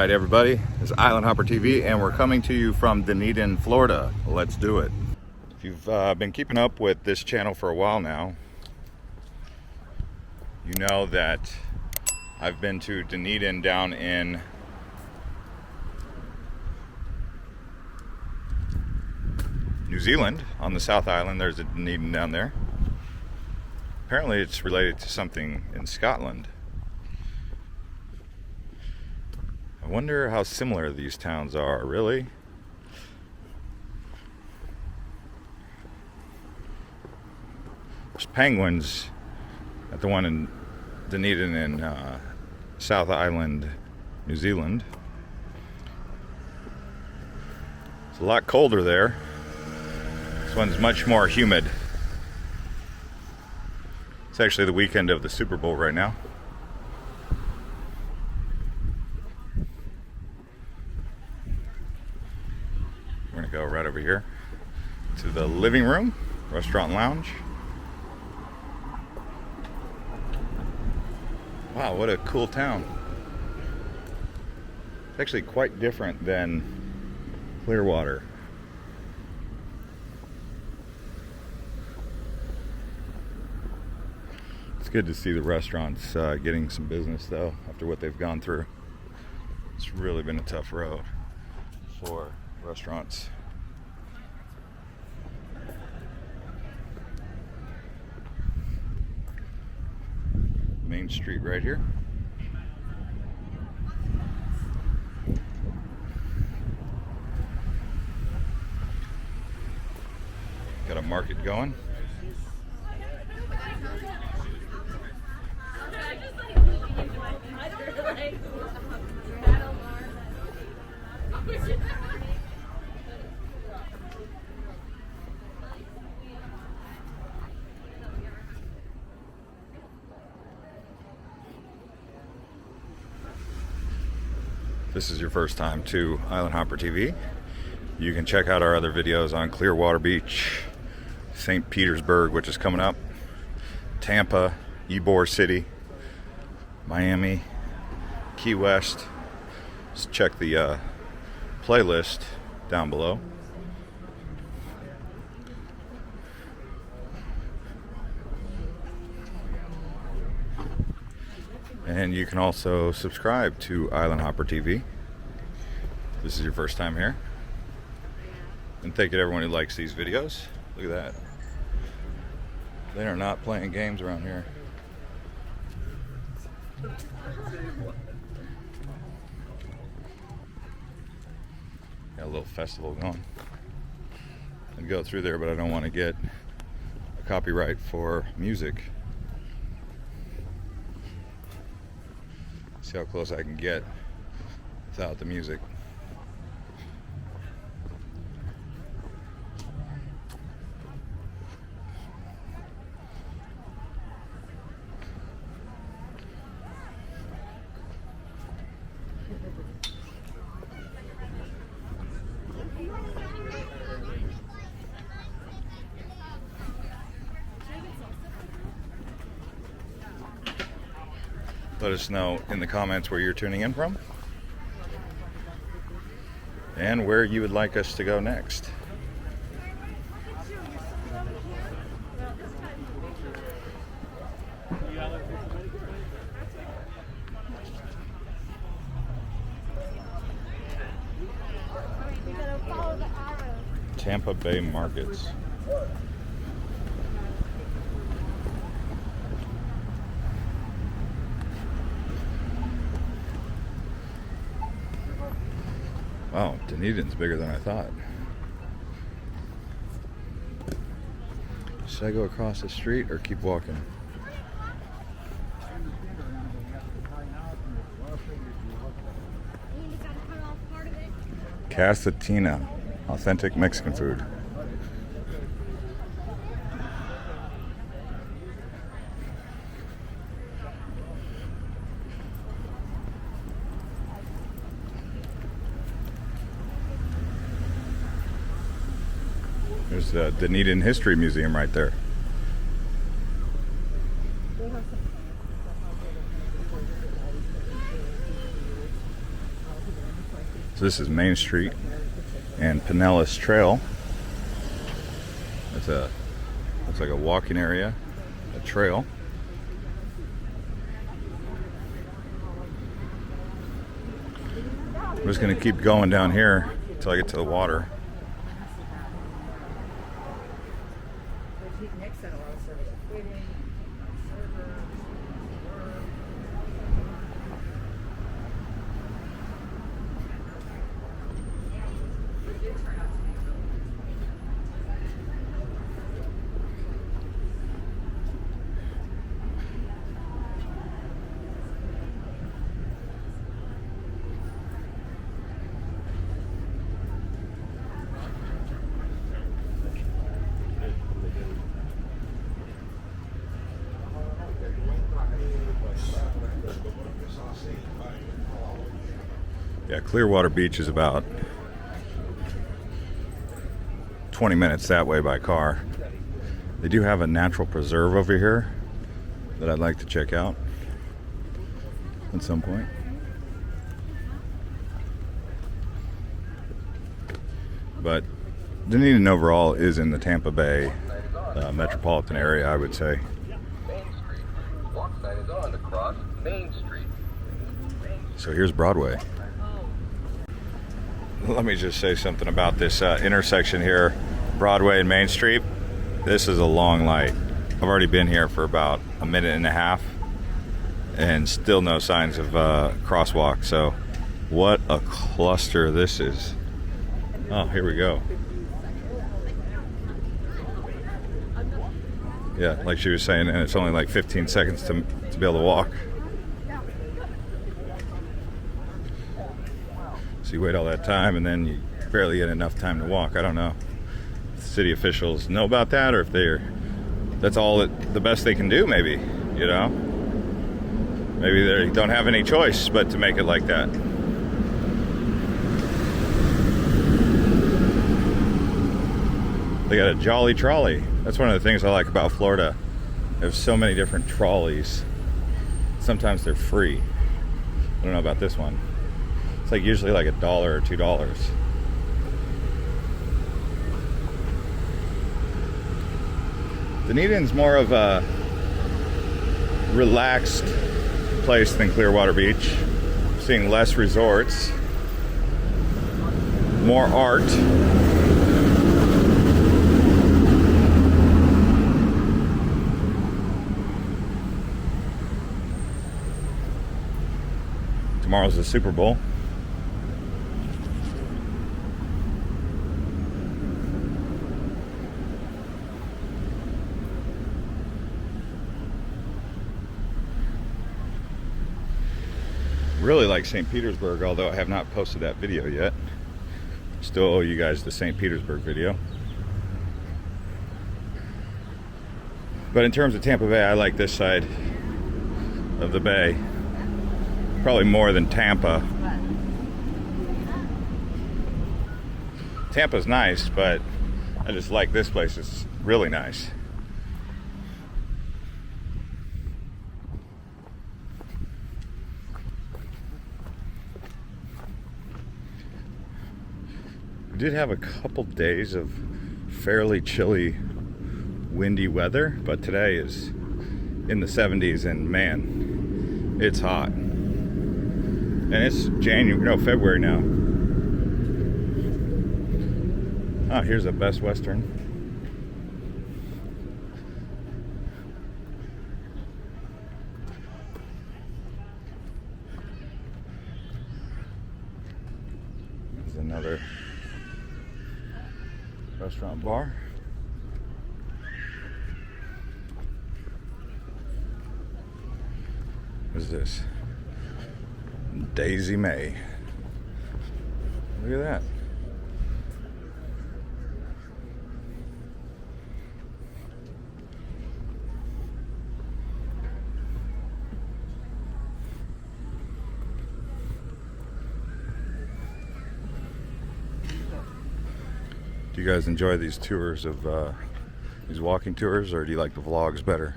Alright everybody, this is Island Hopper TV and we're coming to you from Dunedin, Florida. Let's do it. If you've been keeping up with this channel for a while now, you know that I've been to Dunedin down in New Zealand on the South Island. There's a Dunedin down there. Apparently it's related to something in Scotland. I wonder how similar these towns are, really. There's penguins at the one in Dunedin in South Island, New Zealand. It's a lot colder there. This one's much more humid. It's actually the weekend of the Super Bowl right now. We're gonna go right over here to the living room, restaurant lounge. Wow, what a cool town. It's actually quite different than Clearwater. It's good to see the restaurants getting some business though, after what they've gone through. It's really been a tough road for restaurants. Main street right here. Got a market going. If this is your first time to Island Hopper TV, you can check out our other videos on Clearwater Beach, St. Petersburg, which is coming up, Tampa, Ybor City, Miami, Key West. Just check the playlist down below. And you can also subscribe to Island Hopper TV. If this is your first time here. And thank you to everyone who likes these videos. Look at that. They are not playing games around here. Got a little festival going. I'd go through there, but I don't want to get a copyright for music. See how close I can get without the music. Let us know in the comments where you're tuning in from and where you would like us to go next. Tampa Bay Markets. Wow, Dunedin's bigger than I thought. Should I go across the street or keep walking? Casatina, authentic Mexican food. There's the Dunedin History Museum right there. So this is Main Street and Pinellas Trail. Looks like a walking area, a trail. I'm just gonna keep going down here until I get to the water. Yeah, Clearwater Beach is about 20 minutes that way by car. They do have a natural preserve over here that I'd like to check out at some point. But Dunedin overall is in the Tampa Bay metropolitan area, I would say. Main Street. Walk sign is on to cross Main Street. So here's Broadway. Let me just say something about this intersection here, Broadway and Main Street. This is a long light. I've already been here for about a minute and a half and still no signs of crosswalk. So what a cluster this is. Oh, here we go. Yeah, like she was saying, and it's only like 15 seconds to be able to walk. So you wait all that time and then you barely get enough time to walk. I don't know if city officials know about that, or if that's all the best they can do, maybe, you know? Maybe they don't have any choice but to make it like that. They got a jolly trolley. That's one of the things I like about Florida. They have so many different trolleys. Sometimes they're free. I don't know about this one. It's like usually like $1 or $2. Dunedin's more of a relaxed place than Clearwater Beach. Seeing less resorts, more art. Tomorrow's the Super Bowl. Really like St. Petersburg, although I have not posted that video yet. Still owe you guys the St. Petersburg video. But in terms of Tampa Bay, I like this side of the bay. Probably more than Tampa. Tampa's nice, but I just like this place. It's really nice. We did have a couple days of fairly chilly, windy weather, but today is in the 70s, and man, it's hot. And it's February now. Oh, here's a Best Western. There's another restaurant bar. What is this? Daisy May. Look at that. Do you guys enjoy these tours of these walking tours, or do you like the vlogs better?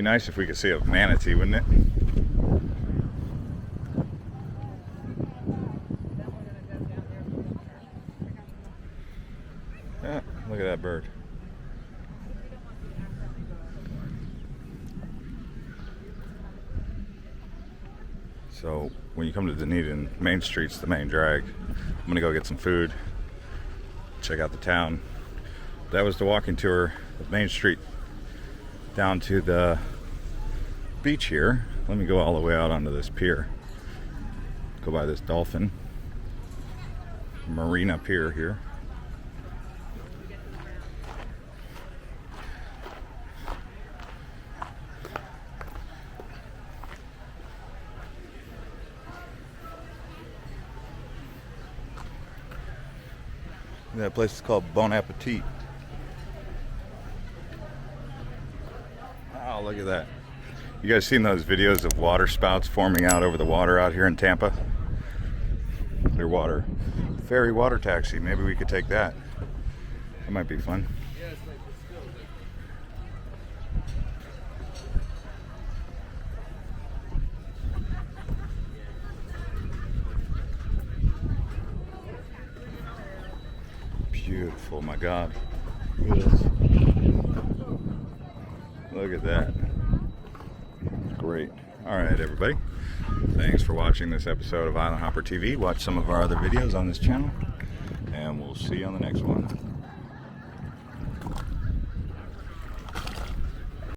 Be nice if we could see a manatee, wouldn't it? Yeah, look at that bird. So when you come to Dunedin, Main Street's the main drag. I'm gonna go get some food, check out the town. That was the walking tour of Main Street down to the beach here. Let me go all the way out onto this pier. Go by this dolphin. Marina pier here. That place is called Bon Appetit. Oh, look at that. You guys seen those videos of water spouts forming out over the water out here in Tampa? Clearwater. Ferry water taxi. Maybe we could take that. That might be fun. Beautiful, my God. Look at this. Look at that. Great. All right, everybody. Thanks for watching this episode of Island Hopper TV. Watch some of our other videos on this channel, and we'll see you on the next one.